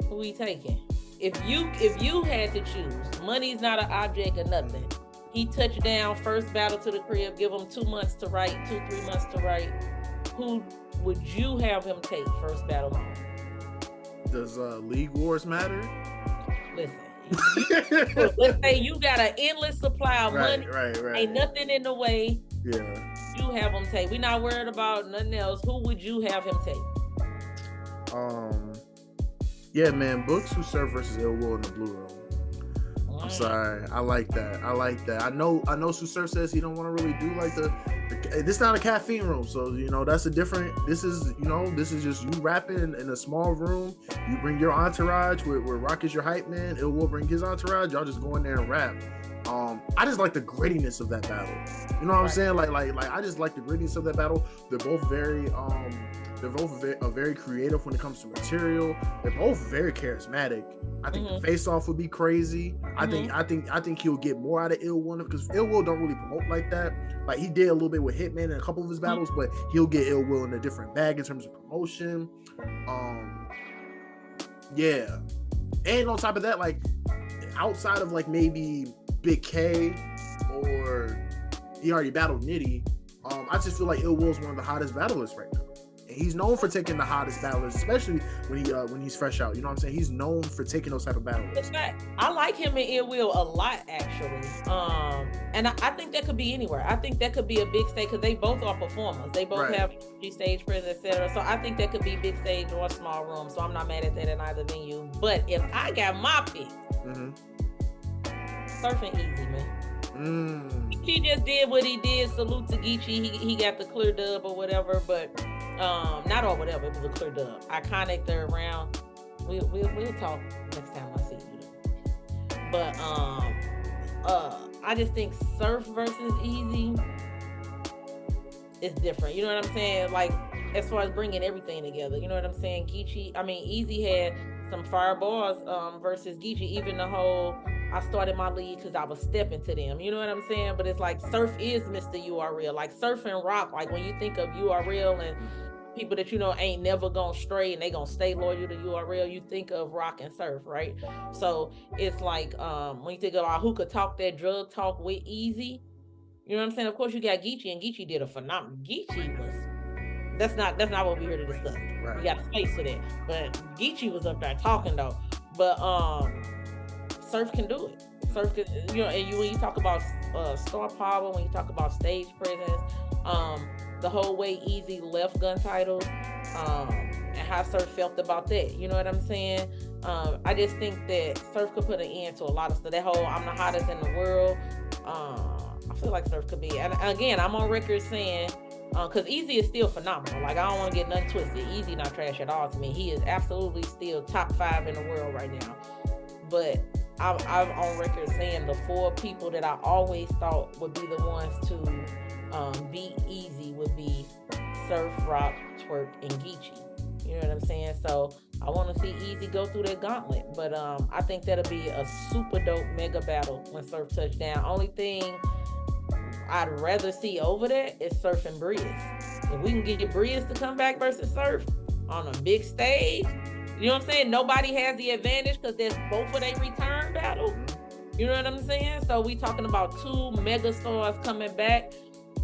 who he taking? If you had to choose, money's not an object or nothing. He touched down, first battle to the crib, give him 2 months to write, 2-3 months to write. Who would you have him take first battle on? Does League Wars matter? Listen, let's say you got an endless supply of money. Right. Ain't nothing in the way. Yeah. You have him take. We're not worried about nothing else. Who would you have him take? Yeah, man, book Tsu Surf versus Ill Will in the blue room. I'm sorry. I like that. I know Tsu Surf says he don't want to really do like this not a caffeine room, so you know this is just you rapping in a small room. You bring your entourage where Rock is your hype man. Ill Will bring his entourage. Y'all just go in there and rap. I just like the grittiness of that battle. You know what I'm saying? Like I just like the grittiness of that battle. They're both very very creative when it comes to material. They're both very charismatic. I think the face-off would be crazy. I think he'll get more out of Ill Will because Ill Will don't really promote like that. Like he did a little bit with Hitman in a couple of his battles, but he'll get Ill Will in a different bag in terms of promotion. Yeah. And on top of that, like outside of like maybe Big K or he already battled Nitty, I just feel like Ill Will's one of the hottest battlers right now. And he's known for taking the hottest battlers, especially when he's fresh out. You know what I'm saying? He's known for taking those type of battles. In fact, I like him and Ill Will a lot, actually. And I think that could be anywhere. I think that could be a big stage because they both are performers. They both have stage presence, etc. So I think that could be big stage or small room. So I'm not mad at that in either venue. But if I got my pick, Surfing easy, man. He just did what he did. Salute to Geechee. He got the clear dub or whatever, but not or whatever. It was a clear dub. Iconic third round. We'll talk next time I see you. But I just think Surf versus Easy is different. You know what I'm saying? Like as far as bringing everything together. You know what I'm saying? Easy had some fireballs versus Geechee. Even the whole I started my league because I was stepping to them. You know what I'm saying? But it's like Surf is Mr. URL. Like Surf and Rock, like when you think of URL and people that you know ain't never gonna stray and they gonna stay loyal to URL, you think of Rock and Surf, right? So it's like when you think about who could talk that drug talk with Easy, you know what I'm saying? Of course you got Geechee, and Geechee did a phenomenal. Geechee was that's not what we're here to discuss. Right. We got a space for that. But Geechee was up there talking though. But Surf can do it. Surf can, you know, and when you talk about star power, when you talk about stage presence, the whole way Easy left gun titles, and how Surf felt about that. You know what I'm saying? I just think that Surf could put an end to a lot of stuff. That whole I'm the hottest in the world. I feel like Surf could be. And again, I'm on record saying, because Easy is still phenomenal. Like I don't want to get nothing twisted. Easy not trash at all to me. He is absolutely still top 5 in the world right now. But I'm on record saying the 4 people that I always thought would be the ones to beat Easy would be Surf, Rock, Twerk, and Geechee. You know what I'm saying? So I want to see Easy go through that gauntlet. But I think that'll be a super dope mega battle when Surf touch down. Only thing I'd rather see over that is Surf and Breeze. If we can get Breeze to come back versus Surf on a big stage, you know what I'm saying? Nobody has the advantage because there's both of their return battle. You know what I'm saying? So we talking about 2 mega stars coming back.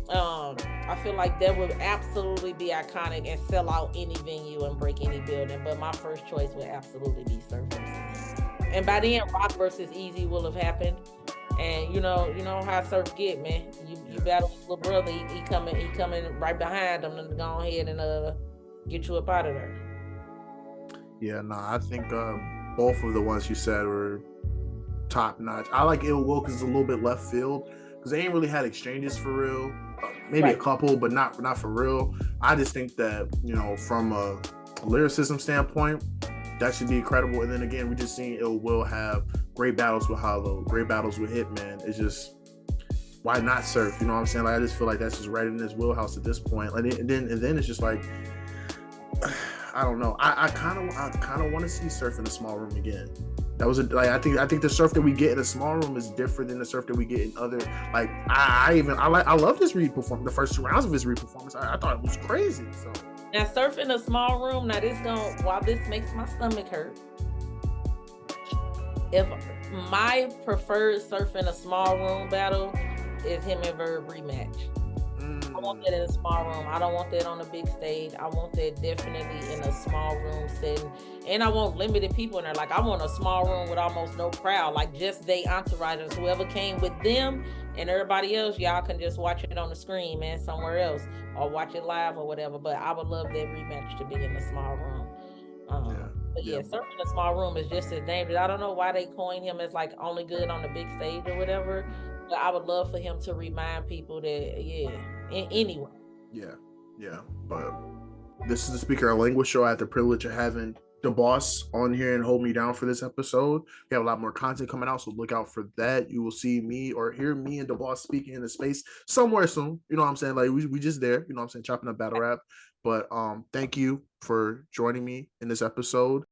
I feel like that would absolutely be iconic and sell out any venue and break any building. But my first choice would absolutely be Surf versus Easy. And by then, Rock versus Easy will have happened. And you know how Surf get, man. You battle his little brother, he coming right behind him and go ahead and get you up out of there. Yeah, I think both of the ones you said were top notch. I like Ill Will because it's a little bit left field because they ain't really had exchanges for real. Maybe a couple, but not for real. I just think that, you know, from a lyricism standpoint, that should be incredible. And then again, we just seen Ill Will have great battles with Hollow, great battles with Hitman. It's just, why not Surf? You know what I'm saying? Like, I just feel like that's just right in his wheelhouse at this point. Like, and then it's just like, I don't know. I kind of want to see Surf in a small room again. That was I think the Surf that we get in a small room is different than the Surf that we get in other. Like, I love this Reed performance. The first 2 rounds of his Reed performance, I thought it was crazy. So now Surf in a small room. Now while this makes my stomach hurt. If my preferred Surf in a small room battle is him and Verb rematch. I want that in a small room. I don't want that on a big stage. I want that definitely in a small room setting. And I want limited people in there. Like, I want a small room with almost no crowd. Like, just they entourages, whoever came with them and everybody else, y'all can just watch it on the screen, man, somewhere else. Or watch it live or whatever. But I would love that rematch to be in a small room. But yeah, Surf in a small room is just as dangerous. I don't know why they coined him as like only good on the big stage or whatever. But I would love for him to remind people that, anyway. Yeah. But this is the Speaker Our Language show. I had the privilege of having DuhBoss on here and hold me down for this episode. We have a lot more content coming out, so look out for that. You will see me or hear me and DuhBoss speaking in the space somewhere soon. You know what I'm saying? Like, we just there, you know what I'm saying, chopping up battle rap. But thank you for joining me in this episode.